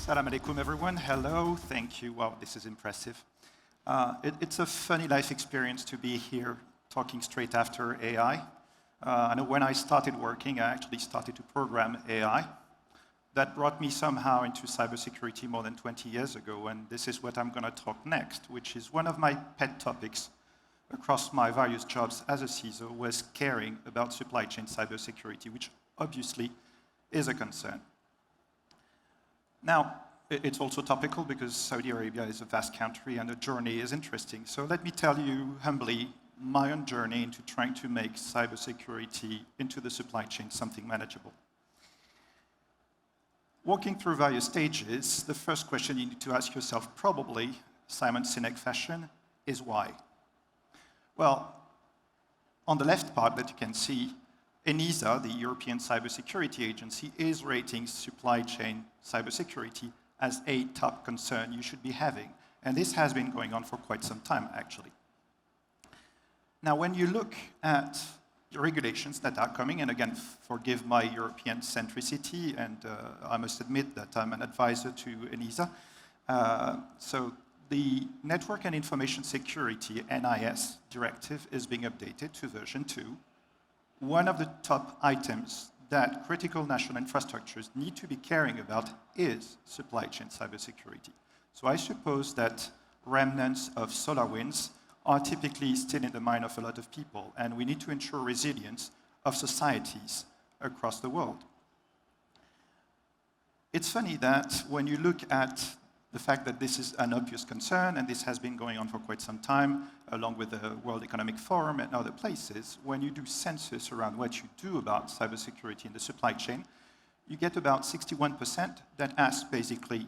Salam alaikum, everyone. Hello, thank you. Wow, this is impressive. It's a funny life experience to be here talking straight after AI. I know when I started working, I actually started to program AI. That brought me somehow into cybersecurity more than 20 years ago, and this is what I'm going to talk next, which is one of my pet topics across my various jobs as a CISO was caring about supply chain cybersecurity, which obviously is a concern. Now, it's also topical because Saudi Arabia is a vast country and the journey is interesting. So let me tell you humbly my own journey into trying to make cybersecurity into the supply chain something manageable. Walking through various stages, the first question you need to ask yourself, probably Simon Sinek fashion, is why? Well, on the left part that you can see, ENISA, the European Cybersecurity Agency, is rating supply chain cybersecurity as a top concern you should be having. And this has been going on for quite some time, actually. Now, when you look at the regulations that are coming, and again, forgive my European centricity, and I must admit that I'm an advisor to ENISA. So the Network and Information Security, NIS, directive is being updated to version 2. One of the top items that critical national infrastructures need to be caring about is supply chain cybersecurity. So I suppose that remnants of SolarWinds are typically still in the mind of a lot of people, and we need to ensure resilience of societies across the world. It's funny that when you look at the fact that this is an obvious concern, and this has been going on for quite some time, along with the World Economic Forum and other places, when you do census around what you do about cybersecurity in the supply chain, you get about 61% that ask basically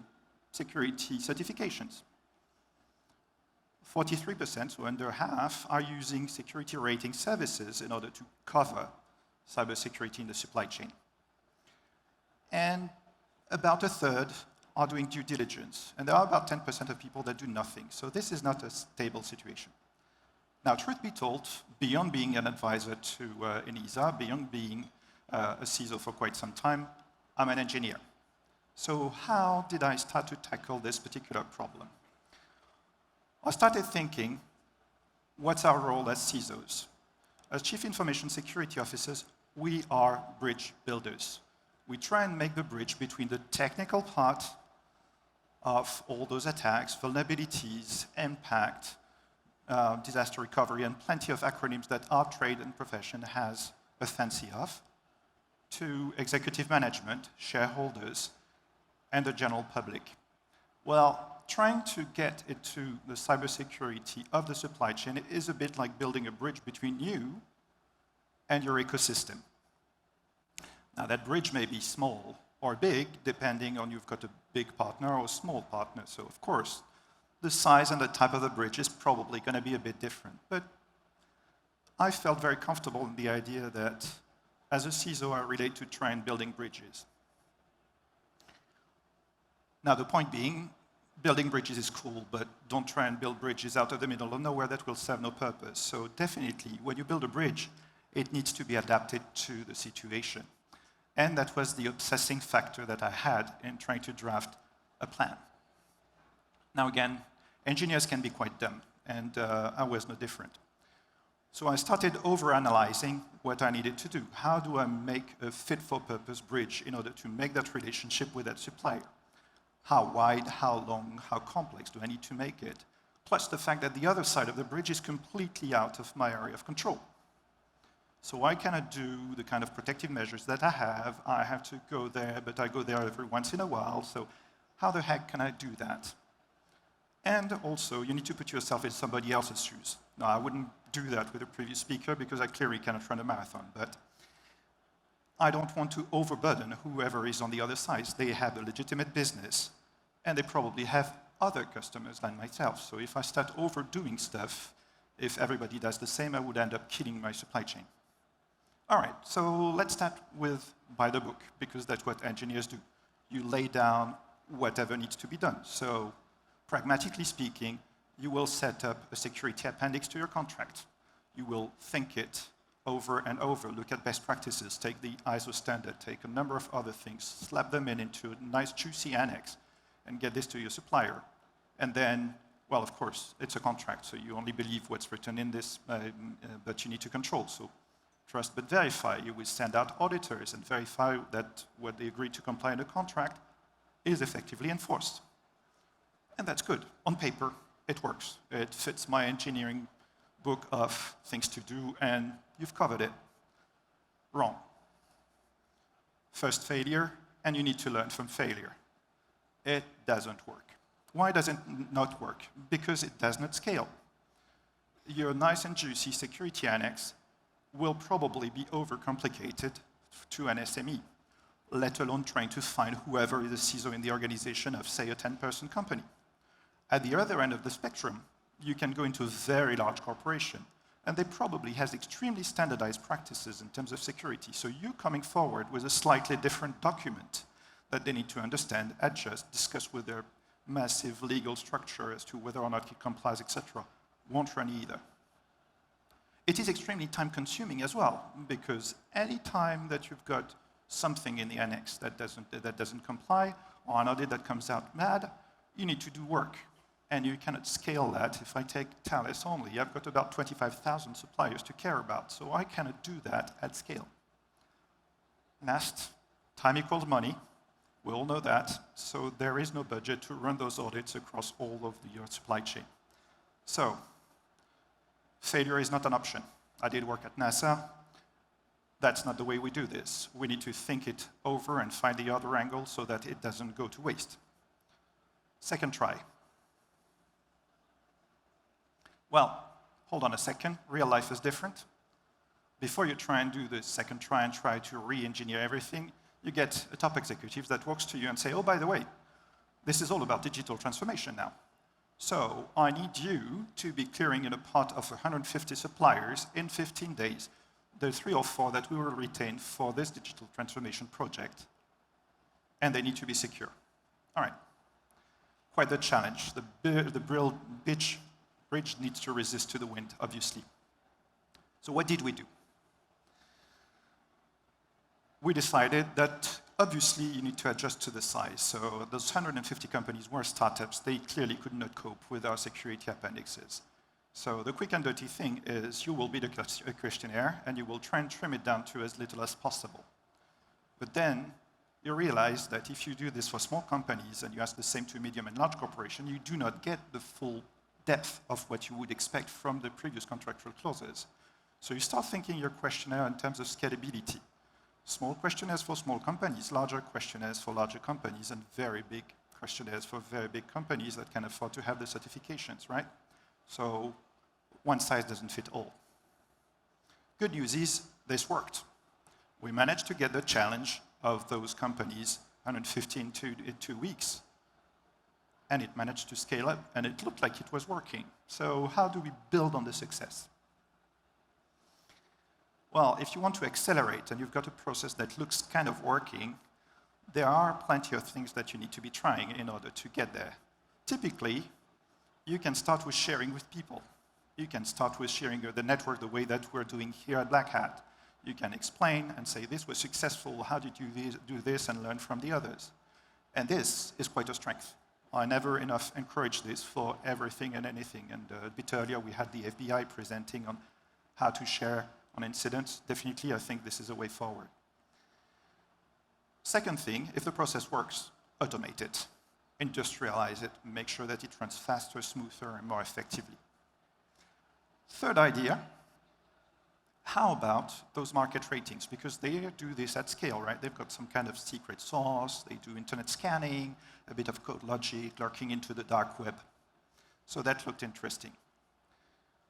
security certifications. 43%, so under half, are using security rating services in order to cover cybersecurity in the supply chain. And about a third are doing due diligence. And there are about 10% of people that do nothing. So this is not a stable situation. Now, truth be told, beyond being an advisor to ENISA, beyond being a CISO for quite some time, I'm an engineer. So how did I start to tackle this particular problem? I started thinking, what's our role as CISOs? As Chief Information Security Officers, we are bridge builders. We try and make the bridge between the technical part of all those attacks, vulnerabilities, impact, disaster recovery, and plenty of acronyms that our trade and profession has a fancy of, to executive management, shareholders, and the general public. Well, trying to get into the cybersecurity of the supply chain is a bit like building a bridge between you and your ecosystem. Now, that bridge may be small or big, depending on you've got a big partner or a small partner. So, of course, the size and the type of the bridge is probably going to be a bit different. But I felt very comfortable in the idea that, as a CISO, I relate to try and building bridges. Now, the point being, building bridges is cool, but don't try and build bridges out of the middle of nowhere. That will serve no purpose. So definitely, when you build a bridge, it needs to be adapted to the situation. And that was the obsessing factor that I had in trying to draft a plan. Now again, engineers can be quite dumb, and I was no different. So I started overanalyzing what I needed to do. How do I make a fit-for-purpose bridge in order to make that relationship with that supplier? How wide, how long, how complex do I need to make it? Plus the fact that the other side of the bridge is completely out of my area of control. So I cannot do the kind of protective measures that I have. I have to go there, but I go there every once in a while. So how the heck can I do that? And also, you need to put yourself in somebody else's shoes. Now, I wouldn't do that with a previous speaker because I clearly cannot run a marathon, but I don't want to overburden whoever is on the other side. They have a legitimate business, and they probably have other customers than myself. So if I start overdoing stuff, if everybody does the same, I would end up killing my supply chain. All right, so let's start with by the book, because that's what engineers do. You lay down whatever needs to be done. So pragmatically speaking, you will set up a security appendix to your contract. You will think it over and over, look at best practices, take the ISO standard, take a number of other things, slap them into a nice juicy annex, and get this to your supplier. And then, well, of course, it's a contract, so you only believe what's written in this, but you need to control. So trust but verify. You will send out auditors and verify that what they agreed to comply in the contract is effectively enforced. And that's good. On paper, it works. It fits my engineering book of things to do, and you've covered it. Wrong. First failure, and you need to learn from failure. It doesn't work. Why does it not work? Because it does not scale. Your nice and juicy security annex will probably be overcomplicated to an SME, let alone trying to find whoever is a CISO in the organization of, say, a 10-person company. At the other end of the spectrum, you can go into a very large corporation, and they probably has extremely standardized practices in terms of security. So you coming forward with a slightly different document that they need to understand, adjust, discuss with their massive legal structure as to whether or not it complies, etc., won't run either. It is extremely time-consuming as well, because any time that you've got something in the annex that doesn't comply, or an audit that comes out mad, you need to do work. And you cannot scale that. If I take Thales only, I've got about 25,000 suppliers to care about, so I cannot do that at scale. Last, time equals money. We all know that, so there is no budget to run those audits across all of your supply chain. So, failure is not an option. I did work at NASA. That's not the way we do this. We need to think it over and find the other angle so that it doesn't go to waste. Second try. Well, hold on a second. Real life is different. Before you try and do the second try and try to re-engineer everything, you get a top executive that walks to you and say, oh, by the way, this is all about digital transformation now. So I need you to be clearing in a pot of 150 suppliers in 15 days, the 3 or 4 that we will retain for this digital transformation project, and they need to be secure. All right. Quite the challenge. The bridge needs to resist to the wind, obviously. So what did we do? We decided that obviously you need to adjust to the size. So those 150 companies were startups. They clearly could not cope with our security appendixes. So the quick and dirty thing is you will build a questionnaire and you will try and trim it down to as little as possible. But then you realize that if you do this for small companies and you ask the same to medium and large corporations, you do not get the full depth of what you would expect from the previous contractual clauses. So you start thinking your questionnaire in terms of scalability. Small questionnaires for small companies, larger questionnaires for larger companies, and very big questionnaires for very big companies that can afford to have the certifications, right? So one size doesn't fit all. Good news is this worked. We managed to get the challenge of those companies 150 in 2 weeks. And it managed to scale up, and it looked like it was working. So how do we build on the success? Well, if you want to accelerate and you've got a process that looks kind of working, there are plenty of things that you need to be trying in order to get there. Typically, you can start with sharing with people. You can start with sharing the network the way that we're doing here at Black Hat. You can explain and say, this was successful, how did you do this, and learn from the others. And this is quite a strength. I never enough encourage this for everything and anything. And a bit earlier, we had the FBI presenting on how to share on incidents. Definitely, I think this is a way forward. Second thing, if the process works, automate it. Industrialize it. Make sure that it runs faster, smoother, and more effectively. Third idea, how about those market ratings? Because they do this at scale, right? They've got some kind of secret sauce. They do internet scanning, a bit of code logic, lurking into the dark web. So that looked interesting.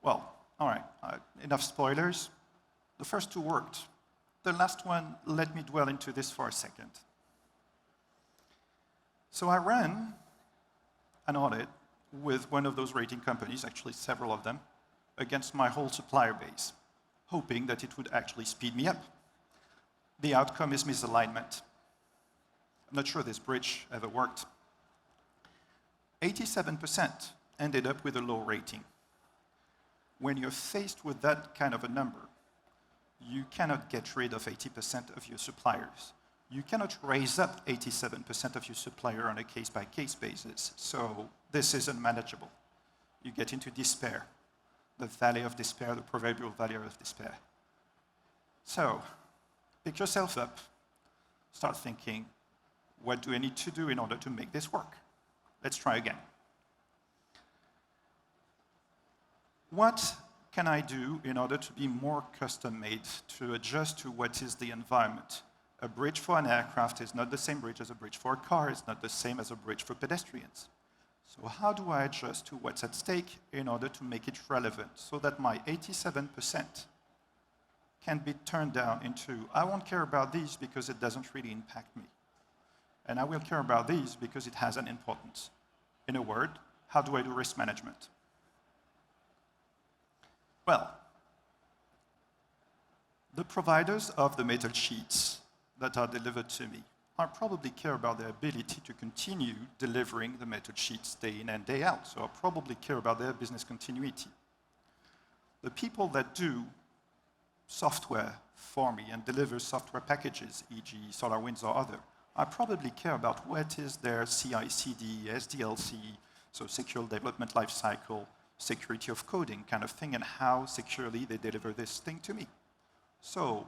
Well, all right, enough spoilers. The first 2 worked. The last one, let me dwell into this for a second. So I ran an audit with one of those rating companies, actually several of them, against my whole supplier base, hoping that it would actually speed me up. The outcome is misalignment. I'm not sure this bridge ever worked. 87% ended up with a low rating. When you're faced with that kind of a number, you cannot get rid of 80% of your suppliers. You cannot raise up 87% of your supplier on a case-by-case basis, so this is unmanageable. You get into despair, the valley of despair, the proverbial valley of despair. So, pick yourself up, start thinking, what do I need to do in order to make this work? Let's try again. What can I do in order to be more custom-made, to adjust to what is the environment? A bridge for an aircraft is not the same bridge as a bridge for a car, it's not the same as a bridge for pedestrians. So how do I adjust to what's at stake in order to make it relevant so that my 87% can be turned down into, I won't care about these because it doesn't really impact me. And I will care about these because it has an importance. In a word, how do I do risk management? Well, the providers of the metal sheets that are delivered to me I probably care about their ability to continue delivering the metal sheets day in and day out. So I probably care about their business continuity. The people that do software for me and deliver software packages, e.g. SolarWinds or other, I probably care about what is their CI/CD, SDLC, so secure development lifecycle, security of coding kind of thing, and how securely they deliver this thing to me. So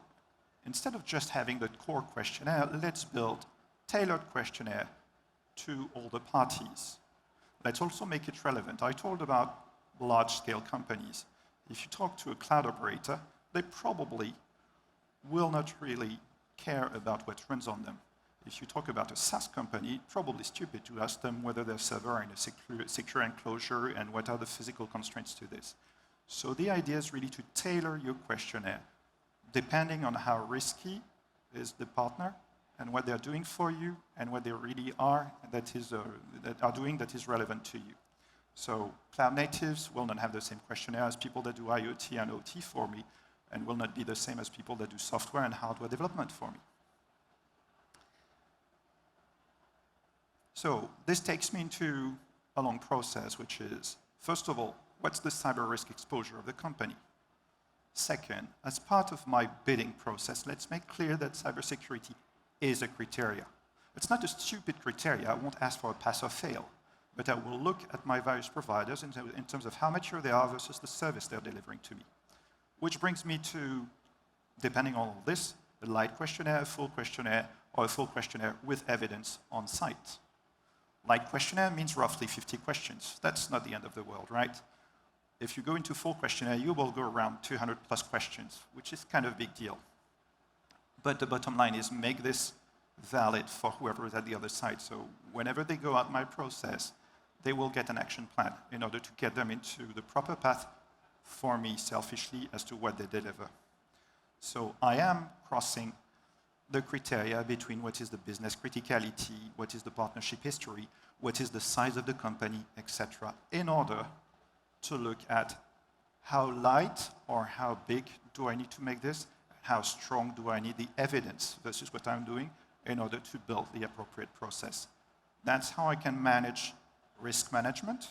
instead of just having the core questionnaire, let's build tailored questionnaire to all the parties. Let's also make it relevant. I told about large-scale companies. If you talk to a cloud operator, they probably will not really care about what runs on them. If you talk about a SaaS company, probably stupid to ask them whether their server are in a secure enclosure and what are the physical constraints to this. So the idea is really to tailor your questionnaire depending on how risky is the partner and what they're doing for you and what they really are that are doing that is relevant to you. So cloud natives will not have the same questionnaire as people that do IoT and OT for me, and will not be the same as people that do software and hardware development for me. So this takes me into a long process, which is, first of all, what's the cyber risk exposure of the company? Second, as part of my bidding process, let's make clear that cybersecurity is a criteria. It's not a stupid criteria. I won't ask for a pass or fail, but I will look at my various providers in terms of how mature they are versus the service they're delivering to me. Which brings me to, depending on all this, a light questionnaire, a full questionnaire, or a full questionnaire with evidence on site. Light questionnaire means roughly 50 questions. That's not the end of the world, right? If you go into full questionnaire, you will go around 200 plus questions, which is kind of a big deal. But the bottom line is make this valid for whoever is at the other side. So whenever they go out my process, they will get an action plan in order to get them into the proper path for me selfishly as to what they deliver. So I am crossing the criteria between what is the business criticality, what is the partnership history, what is the size of the company, etc., in order to look at how light or how big do I need to make this, how strong do I need the evidence versus what I'm doing in order to build the appropriate process. That's how I can manage risk management,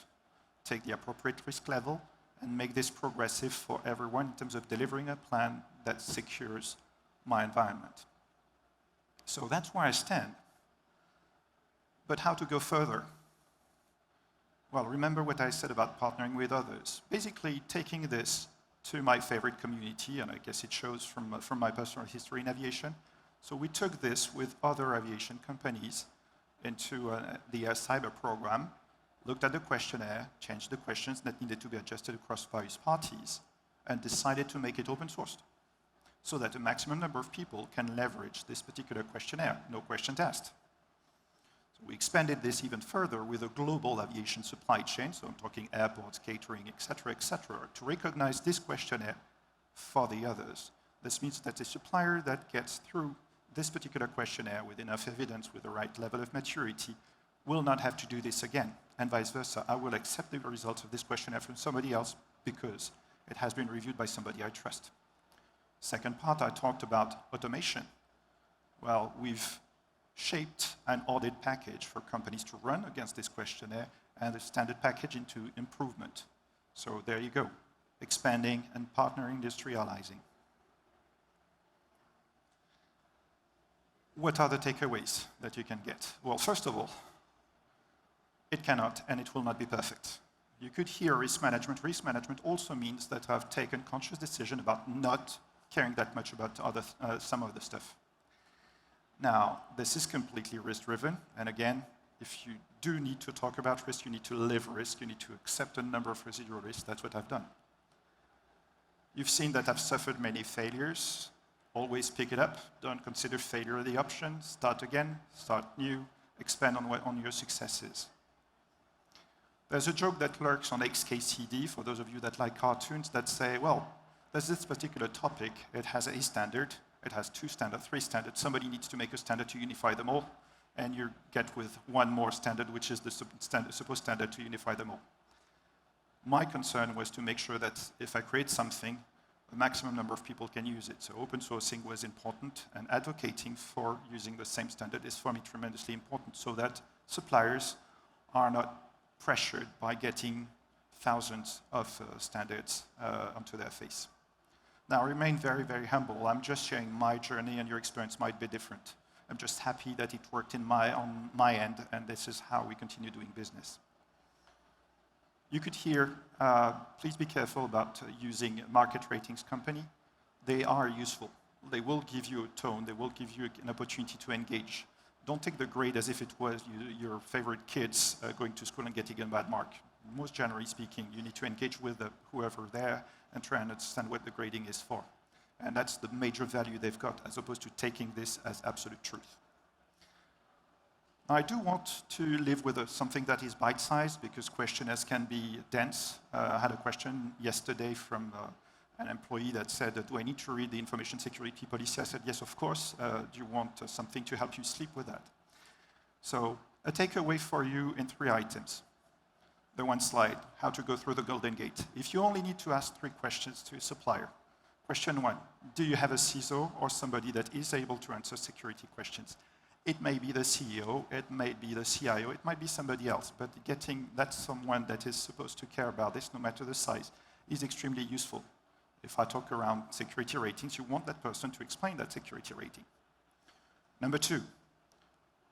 take the appropriate risk level, and make this progressive for everyone in terms of delivering a plan that secures my environment. So that's where I stand. But how to go further? Well, remember what I said about partnering with others. Basically, taking this to my favorite community, and I guess it shows from my personal history in aviation. So we took this with other aviation companies into the cyber program, looked at the questionnaire, changed the questions that needed to be adjusted across various parties, and decided to make it open sourced so that a maximum number of people can leverage this particular questionnaire, no questions asked. So we expanded this even further with a global aviation supply chain, so I'm talking airports, catering, et cetera, to recognize this questionnaire for the others. This means that a supplier that gets through this particular questionnaire with enough evidence, with the right level of maturity, will not have to do this again, and vice versa. I will accept the results of this questionnaire from somebody else because it has been reviewed by somebody I trust. Second part, I talked about automation. Well, we've shaped an audit package for companies to run against this questionnaire and a standard package into improvement. So there you go, expanding and partner industrializing. What are the takeaways that you can get? Well, first of all, it cannot and it will not be perfect. You could hear risk management. Risk management also means that I've taken conscious decision about not caring that much about some of the stuff. Now, this is completely risk-driven, and again, if you do need to talk about risk, you need to live risk, you need to accept a number of residual risks. That's what I've done. You've seen that I've suffered many failures. Always pick it up. Don't consider failure the option. Start again, start new, expand on your successes. There's a joke that lurks on XKCD, for those of you that like cartoons, that say, well, there's this particular topic, it has a standard, it has 2 standards, 3 standards, somebody needs to make a standard to unify them all, and you get with one more standard, which is the supposed standard to unify them all. My concern was to make sure that if I create something, a maximum number of people can use it. So open sourcing was important, and advocating for using the same standard is for me tremendously important, so that suppliers are not pressured by getting thousands of standards onto their face. Now, remain very, very humble. I'm just sharing my journey, and your experience might be different. I'm just happy that it worked on my end, and this is how we continue doing business. You could hear, please be careful about using market ratings company. They are useful. They will give you a tone. They will give you an opportunity to engage. Don't take the grade as if it was your favorite kids going to school and getting a bad mark. Most generally speaking, you need to engage with whoever there and try and understand what the grading is for. And that's the major value they've got, as opposed to taking this as absolute truth. I do want to live with something that is bite-sized, because questionnaires can be dense. I had a question yesterday from an employee that said, do I need to read the information security policy? I said, yes, of course. Do you want something to help you sleep with that? So a takeaway for you in 3 items. The one slide, how to go through the Golden Gate. If you only need to ask 3 questions to a supplier. Question 1, do you have a CISO or somebody that is able to answer security questions? It may be the CEO, it may be the CIO, it might be somebody else, but getting that someone that is supposed to care about this, no matter the size, is extremely useful. If I talk around security ratings, you want that person to explain that security rating. Number 2,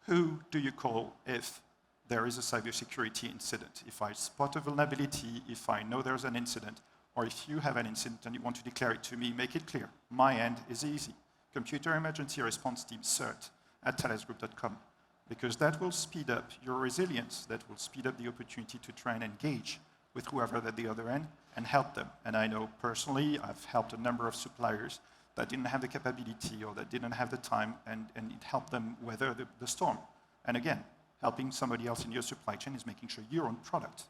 who do you call if there is a cybersecurity incident? If I spot a vulnerability, if I know there's an incident, or if you have an incident and you want to declare it to me, make it clear. My end is easy. Computer Emergency Response Team, CERT, at thalesgroup.com, because that will speed up your resilience, that will speed up the opportunity to try and engage with whoever at the other end and help them. And I know personally, I've helped a number of suppliers that didn't have the capability or that didn't have the time, and it helped them weather the storm. And again, helping somebody else in your supply chain is making sure your own product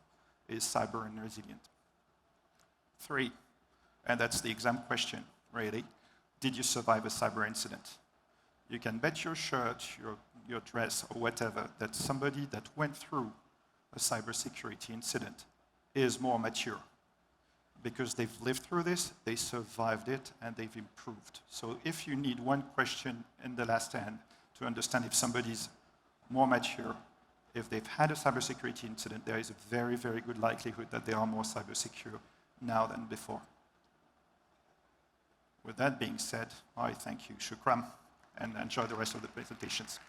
is cyber and resilient. 3, and that's the exam question, really. Did you survive a cyber incident? You can bet your shirt, your dress, or whatever, that somebody that went through a cybersecurity incident is more mature. Because they've lived through this, they survived it, and they've improved. So if you need one question in the last hand to understand if somebody's more mature, if they've had a cybersecurity incident, there is a very, very good likelihood that they are more cyber secure now than before. With that being said, I thank you, shukran, and enjoy the rest of the presentations.